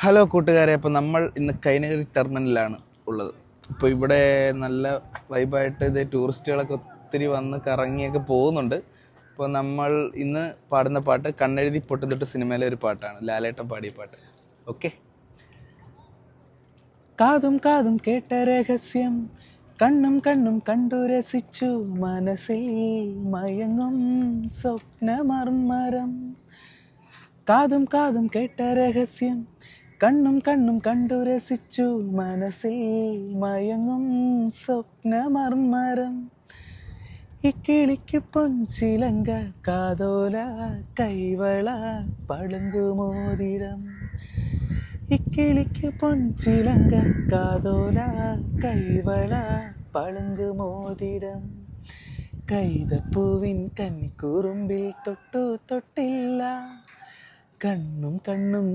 Hello കൂട്ടുകാരെ, അപ്പോൾ നമ്മൾ ഇന്ന് കൈനഗിരി ടെർമിനലാണ് ഉള്ളത്. അപ്പോൾ ഇവിടെ നല്ല വൈബായിട്ട് ഇത് ടൂറിസ്റ്റുകളൊക്കെ ഒത്തിരി വന്ന് കറങ്ങിയൊക്കെ പോകുന്നുണ്ട്. അപ്പോൾ നമ്മൾ ഇന്ന് പാടുന്ന പാട്ട് കണ്ണെഴുതി പൊട്ടുതൊട്ട് സിനിമയിലെ ഒരു പാട്ടാണ്, ലാലേട്ടൻ പാടിയ പാട്ട്. ഓക്കെ. കാതും കാതും കേട്ട രഹസ്യം, കണ്ണും കണ്ണും കണ്ടു രസിച്ചു, മനസ്സിൽ മയങ്ങും സ്വപ്നമർമരം. കാതും കാതും കേട്ട രഹസ്യം, കണ്ണും കണ്ണും കണ്ടു രസിച്ചു, മനസ്സിൽ മയങ്ങും സ്വപ്നമർമരം. ഇക്കിളിക്ക് പൊൻചിലങ്ക, കാതോല കൈവള പളുങ്കുമോതിരം. ഇക്കിളിക്ക് പൊൻചിലങ്ക, കാതോല കൈവള പളുങ്കുമോതിരം. കൈതപ്പൂവിൻ കന്നിക്കുറുമ്പിൽ തൊട്ടു തൊട്ടില്ല, കണ്ണും കണ്ണും